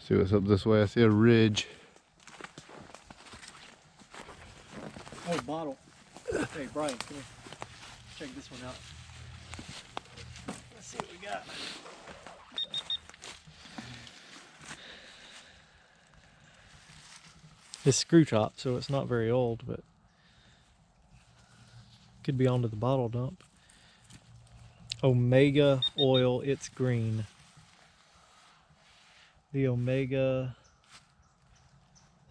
See what's up this way. I see a ridge. Oh, bottle. Hey, Brian, come here. Check this one out. Let's see what we got. It's screw top, so it's not very old, but could be onto the bottle dump. Omega oil, it's green. The Omega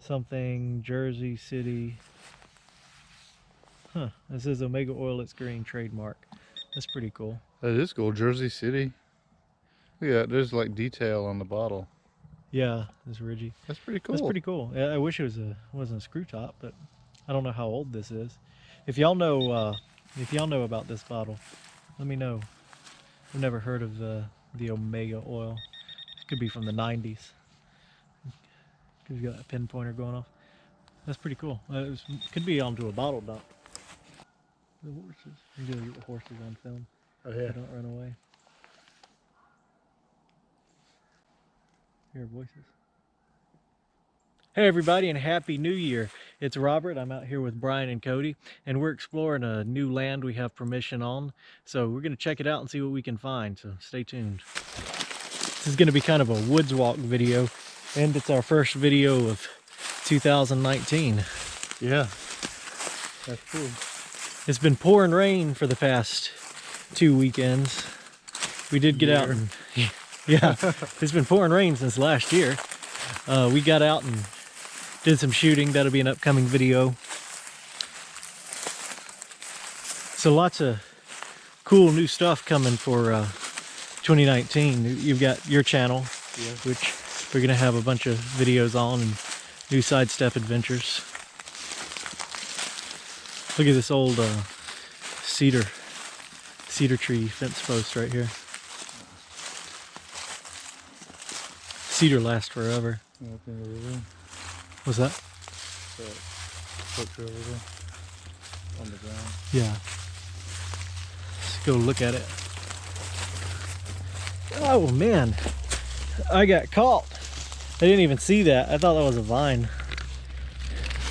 something Jersey City. Huh, it says Omega oil, it's green trademark. That's pretty cool. That is cool. Jersey City. Look at that. There's like detail on the bottle. Yeah, it's ridgy. That's pretty cool. That's pretty cool. Yeah, I wish it wasn't a screw top, but I don't know how old this is. If y'all know about this bottle, let me know. I've never heard of the Omega oil. It could be from the 90s. Cause you got that pinpointer going off. That's pretty cool. Could be onto a bottle dump. The horses. You gotta get the horses on film. Oh yeah. They don't run away. Hear voices. Hey everybody, and Happy New Year. It's Robert. I'm out here with Brian and Cody, and we're exploring a new land we have permission on. So we're gonna check it out and see what we can find, so stay tuned. This is gonna be kind of a woods walk video, and it's our first video of 2019. Yeah. That's cool. It's been pouring rain for the past 2 weekends. We did get out and, yeah, it's been pouring rain since last year. We got out and did some shooting. That'll be an upcoming video. So lots of cool new stuff coming for 2019. You've got your channel, which we're gonna have a bunch of videos on, and new Sidestep Adventures. Look at this old cedar tree fence post right here. Cedar lasts forever. What's that? Picture over there on the ground. Yeah. Let's go look at it. Oh man, I got caught. I didn't even see that. I thought that was a vine.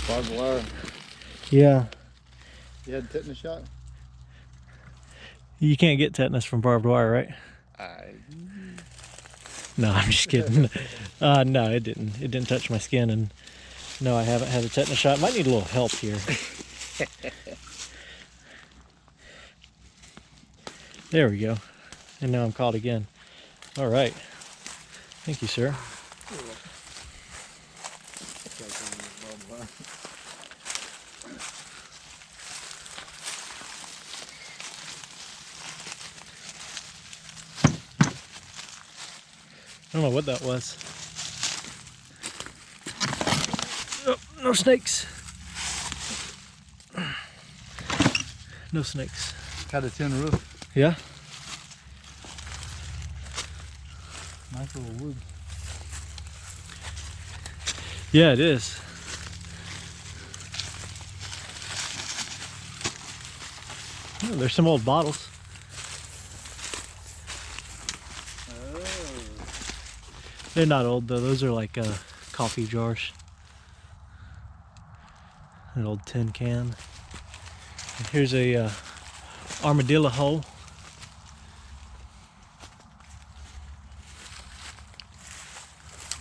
Barbed wire. Yeah. You had tetanus shot? You can't get tetanus from barbed wire, right? No, I'm just kidding. No, it didn't. It didn't touch my skin, and no, I haven't had a tetanus shot. Might need a little help here. There we go. And now I'm caught again. All right. Thank you, sir. I don't know what that was. Oh, no snakes. No snakes. Got a tin roof. Yeah? Nice little wood. Yeah, it is. Oh, there's some old bottles. They're not old though, those are like coffee jars. An old tin can. And here's a armadillo hole.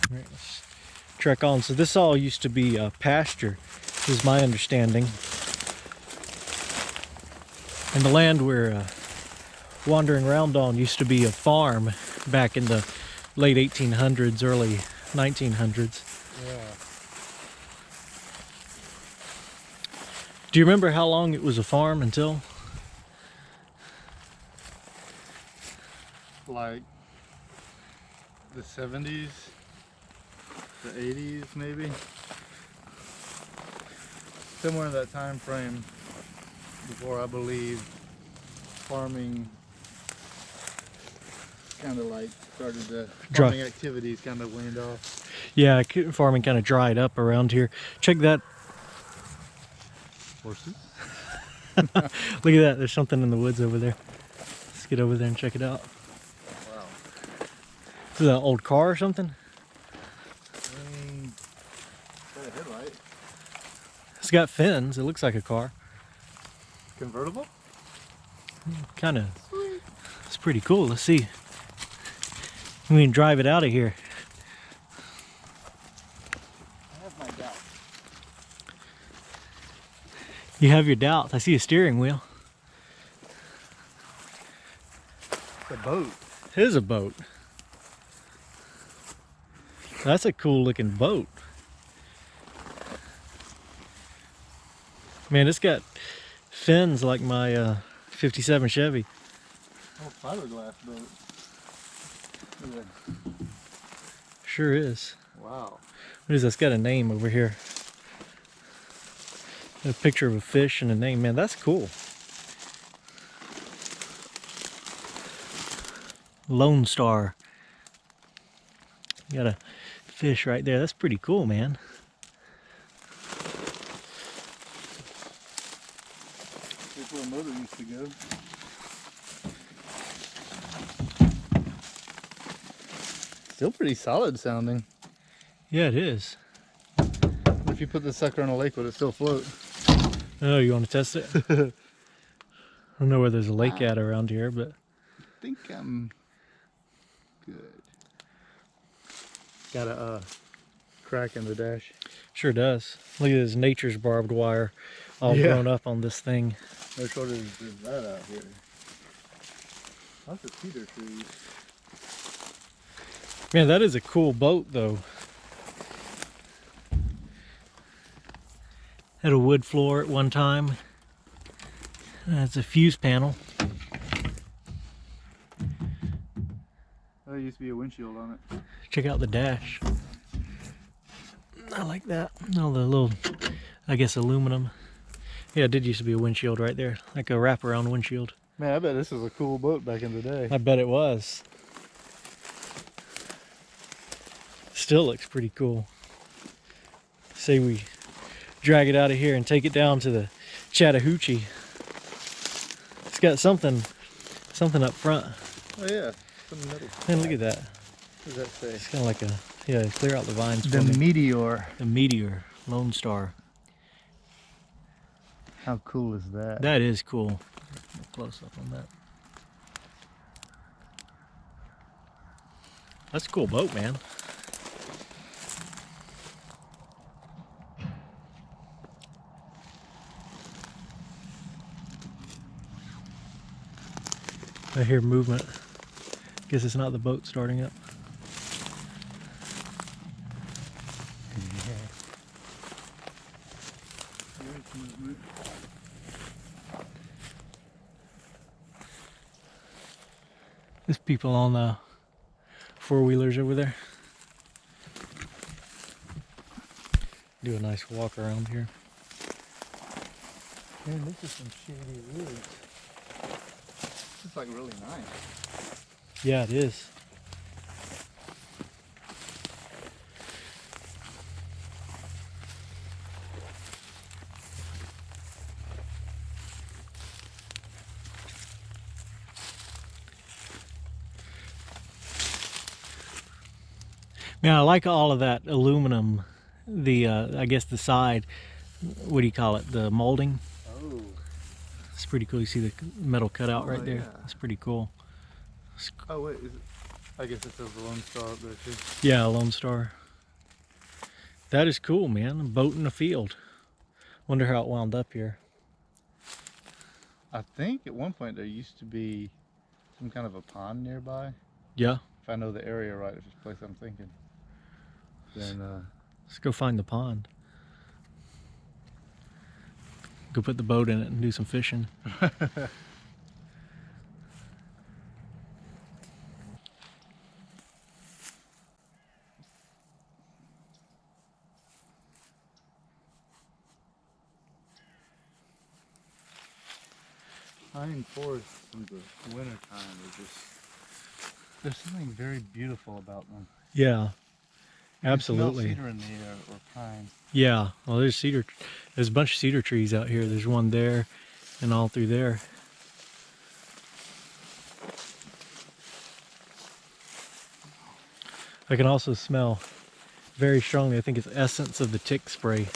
All right, let's trek on. So this all used to be pasture, is my understanding. And the land we're wandering around on used to be a farm back in the late 1800s, early 1900s. Yeah. Do you remember how long it was a farm until? Like the 70s, the 80s maybe. Somewhere in that time frame before, I believe, farming kind of like started the farming activities kind of waned off. Yeah, farming kind of dried up around here. Check that. Horses? Look at that. There's something in the woods over there. Let's get over there and check it out. Wow. Is that an old car or something? got fins. It looks like a car. Convertible? Kind of. It's pretty cool. Let's see. We can drive it out of here. I have my doubts. You have your doubts. I see a steering wheel. It's a boat. It is a boat. That's a cool looking boat. Man, it's got fins like my 57 Chevy. Oh, fiberglass boat. Look at that. Sure is. Wow. What is this? It's got a name over here. A picture of a fish and a name. Man, that's cool. Lone Star. Got a fish right there. That's pretty cool, man. Here's where a motor used to go. Still pretty solid sounding. Yeah, it is. If you put this sucker on a lake, would it still float? Oh, you want to test it? I don't know where there's a lake at around here, but I think I'm good. Got a crack in the dash. sure does. Look at this nature's barbed wire all grown up on this thing. No shortage of that out here. Lots of cedar trees. Man, that is a cool boat, though. Had a wood floor at one time. That's a fuse panel. There used to be a windshield on it. Check out the dash. I like that. All the little, I guess, aluminum. Yeah, it did used to be a windshield right there, like a wraparound windshield. Man, I bet this was a cool boat back in the day. I bet it was. Still looks pretty cool. Say we drag it out of here and take it down to the Chattahoochee. It's got something up front. Oh yeah, some metal. Man, look at that. What does that say? It's kind of like a, yeah, clear out the vines for The me. Meteor. The Meteor, Lone Star. How cool is that? That is cool. Close up on that. That's a cool boat, man. I hear movement. Guess it's not the boat starting up. There's people on the four-wheelers over there. Do a nice walk around here. Man, this is some shady woods. This is like really nice. Yeah, it is. Man, I like all of that aluminum, the I guess the side, what do you call it, the molding. Oh. It's pretty cool. You see the metal cutout right there? Yeah. That's pretty cool. Oh wait, is it? I guess it says the Lone Star up there too. Yeah, Lone Star. That is cool, man. A boat in the field. Wonder how it wound up here. I think at one point there used to be some kind of a pond nearby. Yeah. If I know the area right, if it's the place I'm thinking. Then Let's go find the pond. Go put the boat in it and do some fishing. pine forests in the winter time are just, there's something very beautiful about them. Yeah, You can smell absolutely. cedar in the air or pine. Yeah, well, there's cedar. There's a bunch of cedar trees out here. There's one there and all through there. I can also smell very strongly, I think it's essence of the tick spray.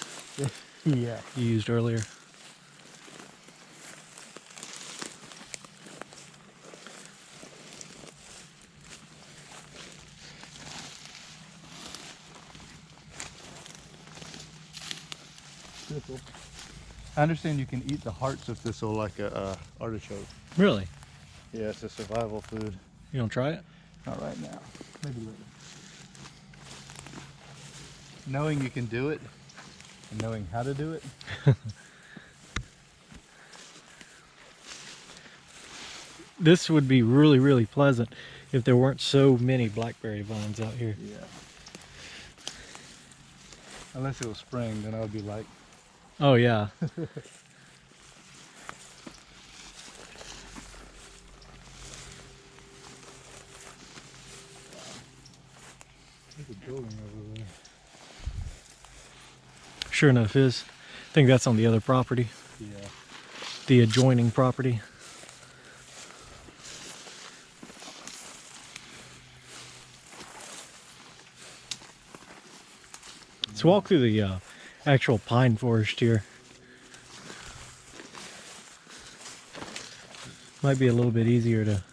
Yeah. You used earlier. Thistle. I understand you can eat the hearts of thistle like a artichoke. Really? Yeah, it's a survival food. You don't try it? Not right now. Maybe later. Knowing you can do it and knowing how to do it. This would be really, really pleasant if there weren't so many blackberry vines out here. Yeah. Unless it was spring, then I would be like, oh yeah. there's a building over there. Sure enough is. I think that's on the other property. Yeah. The adjoining property. Let's walk through the actual pine forest here. Might be a little bit easier to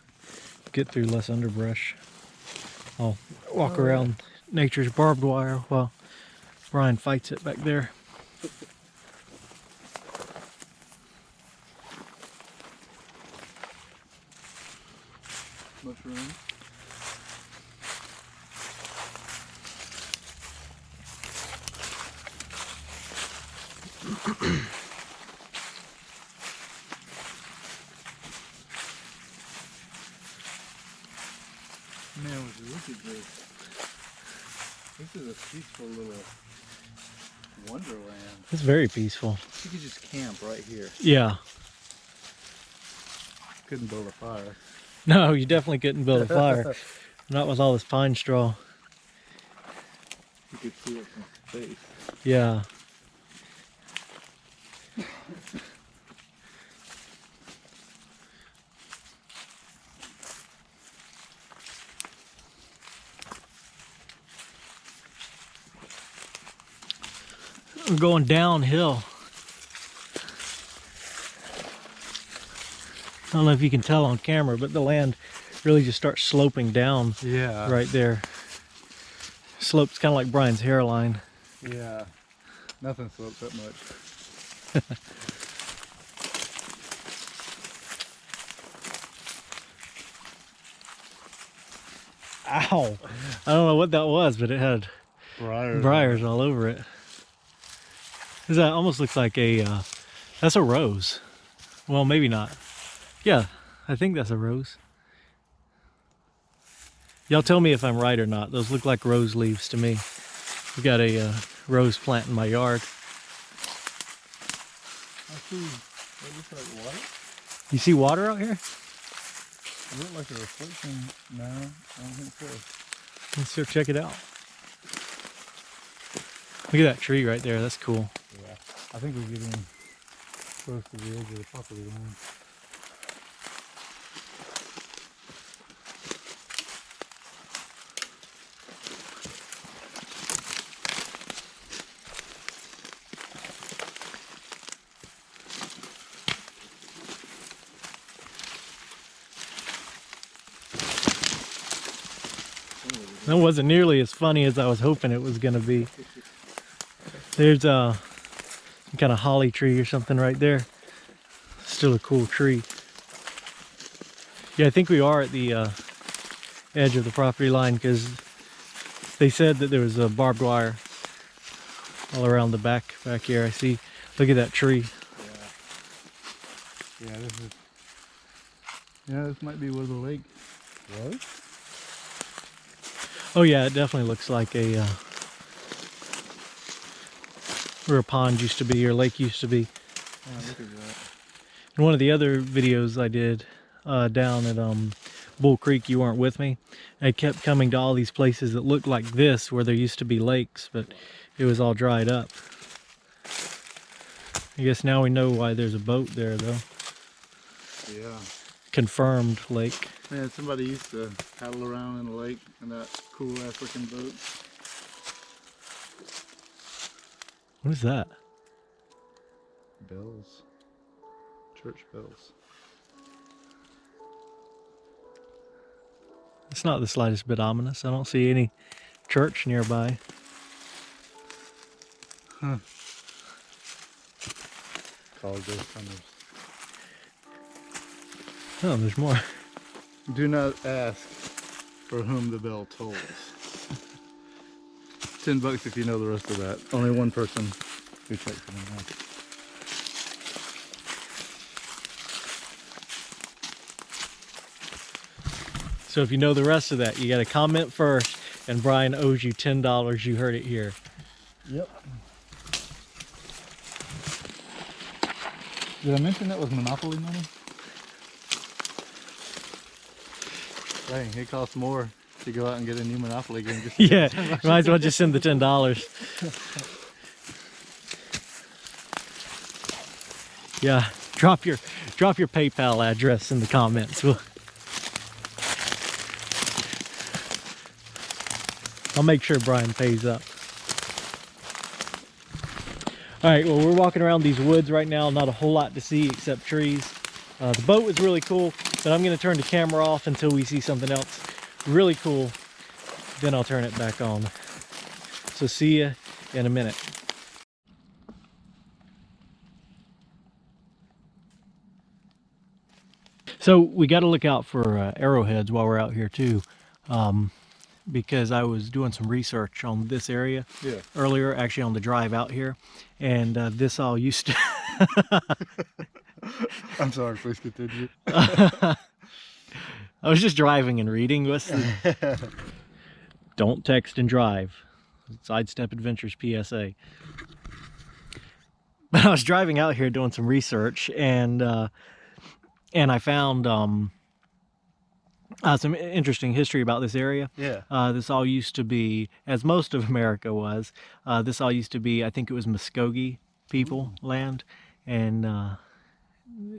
get through, less underbrush. I'll walk around nature's barbed wire while Brian fights it back there. Mushroom. Man, would you look at this? This is a peaceful little wonderland. It's very peaceful. You could just camp right here. Yeah. Couldn't build a fire. No, you definitely couldn't build a fire. Not with all this pine straw. You could see it from space. Yeah. We're going downhill. I don't know if you can tell on camera, but the land really just starts sloping down. Yeah. Right there. Slopes kind of like Brian's hairline. Yeah. Nothing slopes that much. Ow! I don't know what that was, but it had briars all over it. That almost looks like a, that's a rose. Well, maybe not. Yeah, I think that's a rose. Y'all tell me if I'm right or not. Those look like rose leaves to me. We got a rose plant in my yard. I see. That looks like water. You see water out here? It looks like a reflection. No, I don't think so. Let's go check it out. Look at that tree right there. That's cool. Yeah. I think we're getting close to the edge of the property line. That wasn't nearly as funny as I was hoping it was going to be. There's some kind of holly tree or something right there. Still a cool tree. Yeah, I think we are at the edge of the property line because they said that there was a barbed wire all around the back here. I see. Look at that tree. Yeah. Yeah, this is. Yeah, this might be where the lake was. Oh yeah, it definitely looks like a where a pond used to be or lake used to be. Yeah, look at that. In one of the other videos I did down at Bull Creek, you weren't with me. I kept coming to all these places that looked like this where there used to be lakes, but it was all dried up. I guess now we know why there's a boat there though. Yeah. Confirmed lake. Man, somebody used to paddle around in a lake in that cool ass looking boat. What is that? Bells. Church bells. It's not the slightest bit ominous. I don't see any church nearby. Huh. Call ghost hunters. Oh, there's more. Do not ask for whom the bell tolls. $10 if you know the rest of that. Only one person who checks it in. So if you know the rest of that, you got to comment first, and Brian owes you $10. You heard it here. Yep. Did I mention that was Monopoly money? Dang, it costs more to go out and get a new Monopoly game. Just to Yeah, get $10. might as well just send the $10. Yeah, drop your PayPal address in the comments. I'll make sure Brian pays up. All right, well, we're walking around these woods right now. Not a whole lot to see except trees. The boat was really cool, but I'm going to turn the camera off until we see something else really cool. Then I'll turn it back on. So see you in a minute. So we got to look out for arrowheads while we're out here too. Because I was doing some research on this area earlier, actually on the drive out here, and this all used to... I'm sorry, please continue. I was just driving and reading. Don't text and drive. Sidestep Adventures PSA. But I was driving out here doing some research, and I found some interesting history about this area. Yeah. This all used to be, as most of America was, this all used to be, I think it was Muskogee people land, and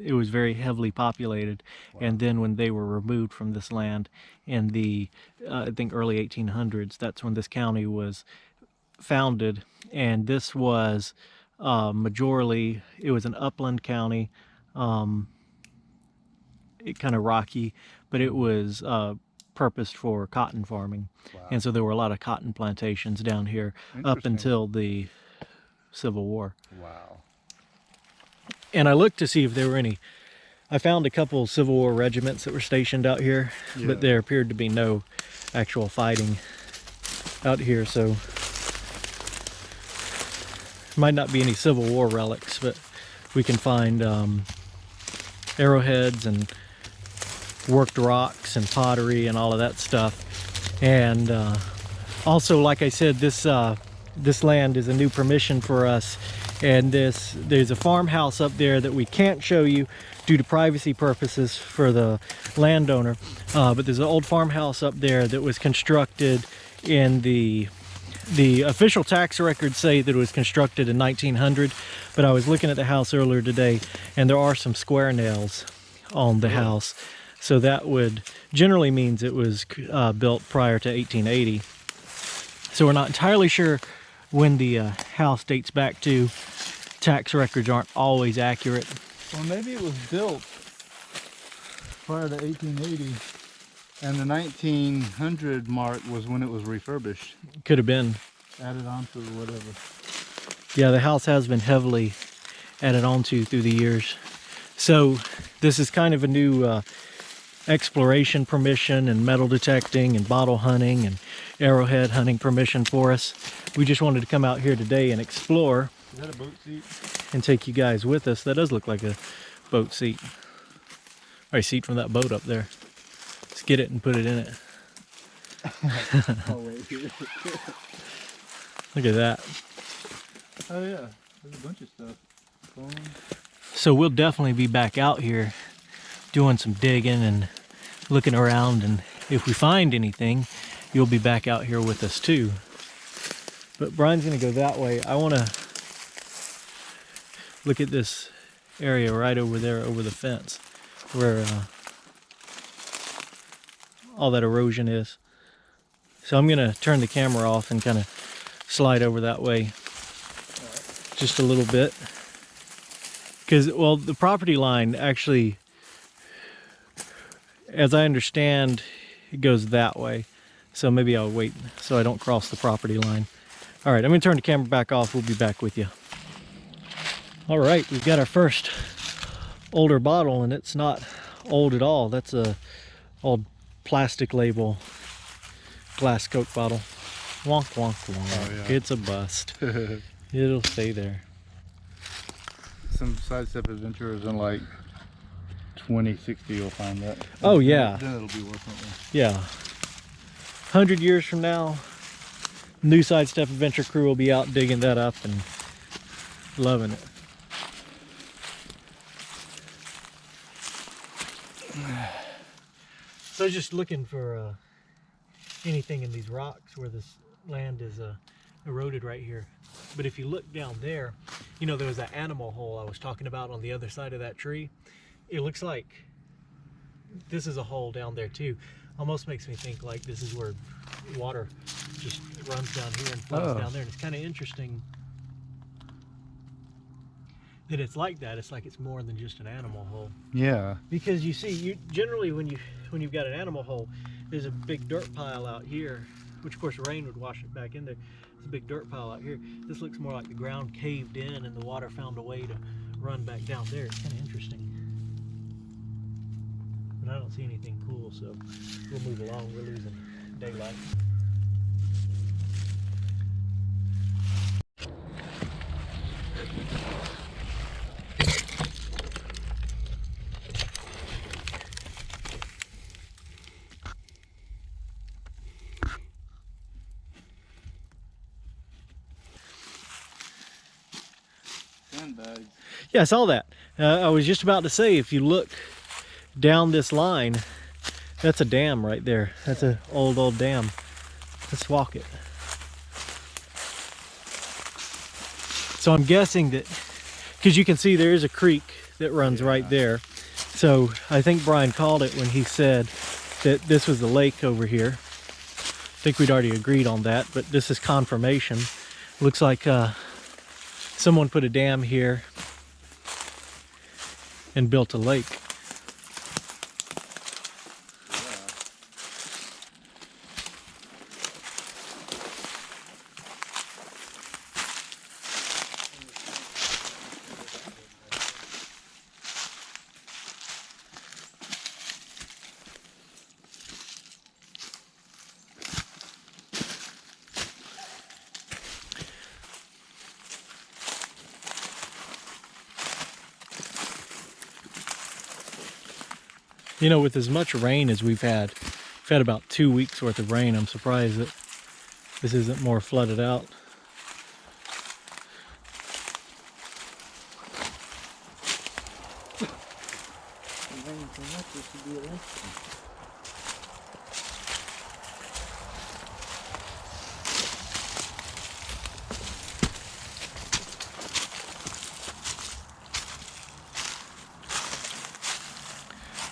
it was very heavily populated. Wow. And then when they were removed from this land in the, I think early 1800s, that's when this county was founded. And this was majorly, it was an upland county, it kind of rocky, but it was purposed for cotton farming. Wow. And so there were a lot of cotton plantations down here up until the Civil War. Wow. And I looked to see if there were any. I found a couple Civil War regiments that were stationed out here, but there appeared to be no actual fighting out here, so might not be any Civil War relics, but we can find arrowheads and worked rocks and pottery and all of that stuff. And also, like I said, this land is a new permission for us, and there's a farmhouse up there that we can't show you due to privacy purposes for the landowner, but there's an old farmhouse up there that was constructed in the official tax records say that it was constructed in 1900, but I was looking at the house earlier today, and there are some square nails on the house, so that would generally means it was built prior to 1880. So we're not entirely sure when the house dates back to. Tax records aren't always accurate. Well, maybe it was built prior to 1880, and the 1900 mark was when it was refurbished. Could have been. Added on to or whatever. Yeah, the house has been heavily added on to through the years. So this is kind of a new exploration permission and metal detecting and bottle hunting and arrowhead hunting permission for us. We just wanted to come out here today and explore. Is that a boat seat? And take you guys with us. That does look like a boat seat. Or a seat from that boat up there. Let's get it and put it in it. Oh, wait. Look at that. Oh yeah, there's a bunch of stuff. So we'll definitely be back out here doing some digging and looking around, and if we find anything, you'll be back out here with us too. But Brian's gonna go that way. I wanna look at this area right over there over the fence where all that erosion is. So I'm gonna turn the camera off and kind of slide over that way just a little bit. Because, well, the property line actually, as I understand, it goes that way. So maybe I'll wait so I don't cross the property line. All right, I'm gonna turn the camera back off. We'll be back with you. All right, we've got our first older bottle, and it's not old at all. That's a old plastic label glass Coke bottle. Wonk, wonk, wonk. Oh, yeah. It's a bust. It'll stay there. Some Sidestep Adventurers in like 2060 you'll find that. Oh, yeah. Then it'll be worth something. Yeah. 100 years from now, new Sidestep Adventure crew will be out digging that up and loving it. So I was just looking for anything in these rocks where this land is eroded right here. But if you look down there, you know, there was that animal hole I was talking about on the other side of that tree. It looks like this is a hole down there too. Almost makes me think like this is where water just runs down here and flows down there. And it's kind of interesting that it's like that. It's like it's more than just an animal hole. Yeah. Because you see, you generally when you've got an animal hole, there's a big dirt pile out here, which of course rain would wash it back in there. There's a big dirt pile out here. This looks more like the ground caved in and the water found a way to run back down there. It's kind of interesting. But I don't see anything cool, so we'll move along. We're losing daylight. Sandbags. Yeah, I saw that. I was just about to say, if you look down this line, that's a dam right there. That's an old dam. Let's walk it. So I'm guessing that, because you can see there is a creek that runs right there. So I think Brian called it when he said that this was the lake over here. I think we'd already agreed on that, but this is confirmation. Looks like someone put a dam here and built a lake. You know, with as much rain as we've had about 2 weeks worth of rain. I'm surprised that this isn't more flooded out.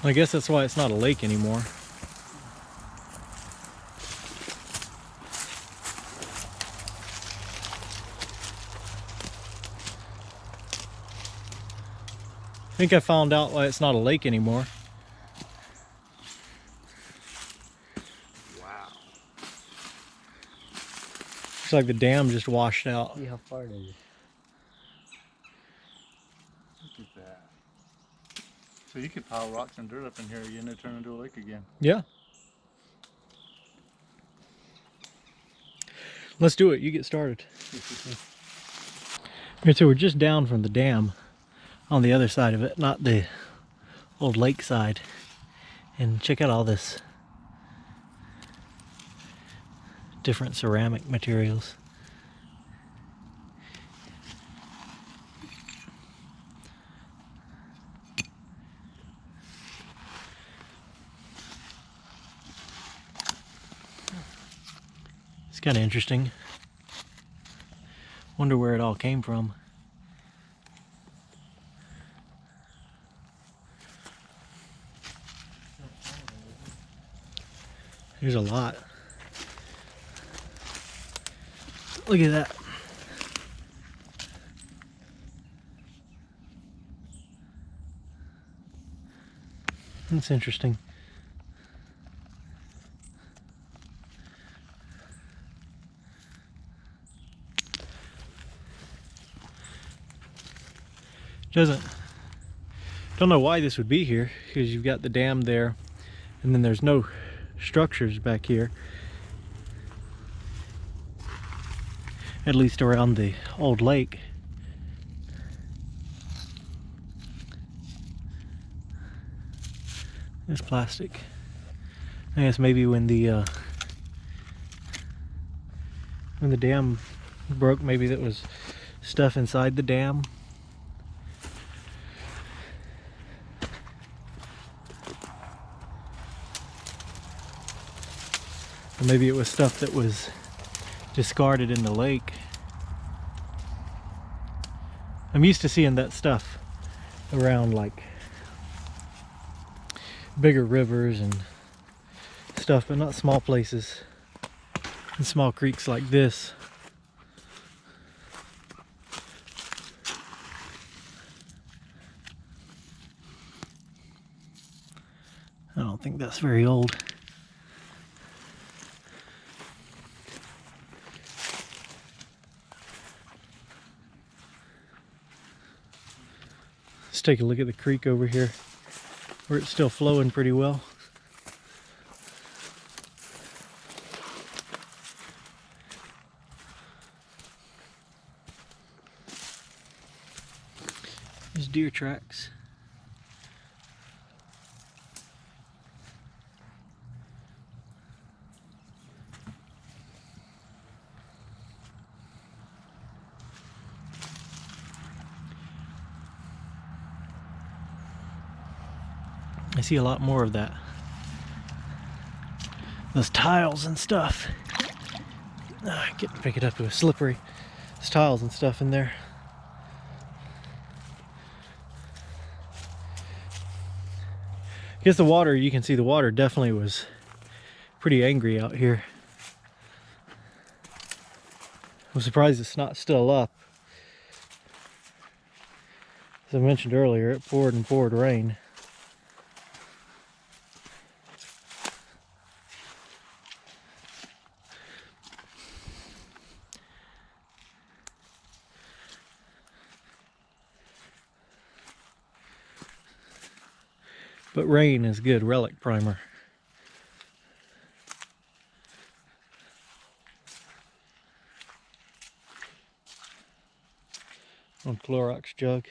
I guess that's why it's not a lake anymore. I think I found out why it's not a lake anymore. Wow. Looks like the dam just washed out. See how far it is. Look at that. So you could pile rocks and dirt up in here and it turn into a lake again. Yeah. Let's do it. You get started. Okay, so we're just down from the dam on the other side of it, not the old lake side. And check out all this different ceramic materials. It's kind of interesting. Wonder where it all came from. There's a lot. Look at that. That's interesting. Don't know why this would be here, because you've got the dam there and then there's no structures back here, at least around the old lake. It's plastic. I guess maybe when the dam broke, maybe that was stuff inside the dam. Or maybe it was stuff that was discarded in the lake. I'm used to seeing that stuff around like bigger rivers and stuff, but not small places and small creeks like this. I don't think that's very old. Let's take a look at the creek over here, where it's still flowing pretty well. There's deer tracks. I see a lot more of that. Those tiles and stuff. I can't pick it up, it was slippery. There's tiles and stuff in there. I guess the water, you can see the water definitely was pretty angry out here. I'm surprised it's not still up. As I mentioned earlier, it poured and poured rain. But rain is good relic primer. On Clorox jug.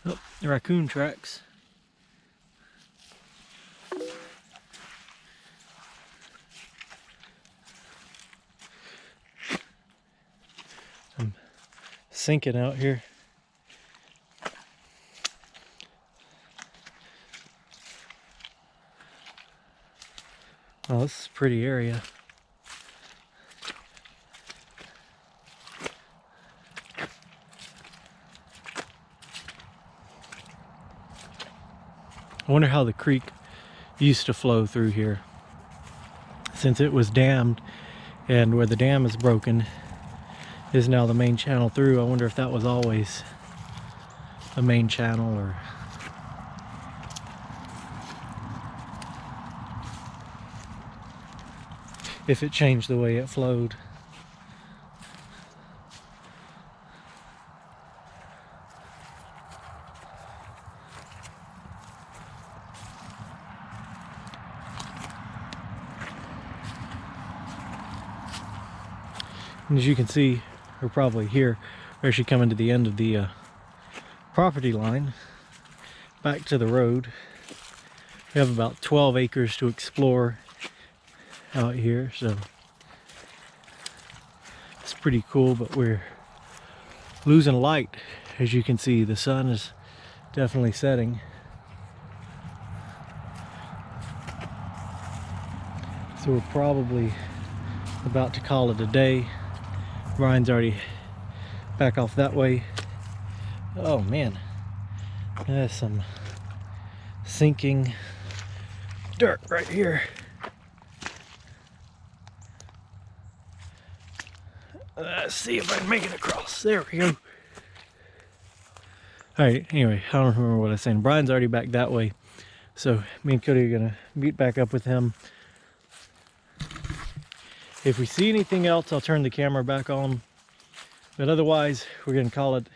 Oh, the raccoon tracks. I'm sinking out here. Oh, this is a pretty area. I wonder how the creek used to flow through here. Since it was dammed, and where the dam is broken is now the main channel through. I wonder if that was always a main channel, or if it changed the way it flowed. And as you can see, we're probably here, we're actually coming to the end of the property line, back to the road. We have about 12 acres to explore out here, so it's pretty cool, but we're losing light. As you can see, the sun is definitely setting. So we're probably about to call it a day. Brian's already back off that way. Oh man, there's some sinking dirt right here. Let's see if I can make it across. There we go. All right, anyway, I don't remember what I was saying. Brian's already back that way. So me and Cody are gonna meet back up with him. If we see anything else, I'll turn the camera back on. But otherwise, we're gonna call it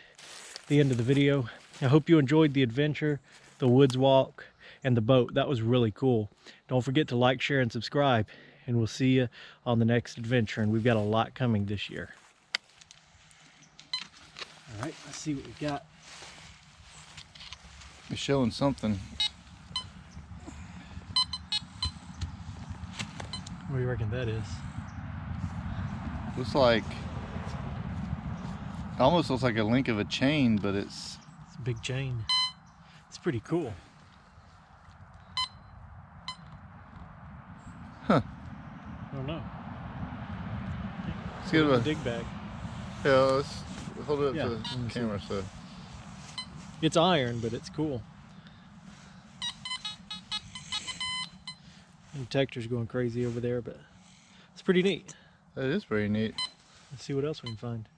the end of the video. I hope you enjoyed the adventure, the woods walk, and the boat. That was really cool. Don't forget to like, share, and subscribe. And we'll see you on the next adventure. And we've got a lot coming this year. All right, let's see what we got. It's showing something. What do you reckon that is? Looks like, almost looks like a link of a chain, but It's a big chain. It's pretty cool. Huh. I don't know. Let's get Put it in a the dig bag. Yeah, let's hold it up Yeah, to let me the see. camera. So It's iron, but it's cool. The detector's going crazy over there, but it's pretty neat. that is pretty neat. Let's see what else we can find.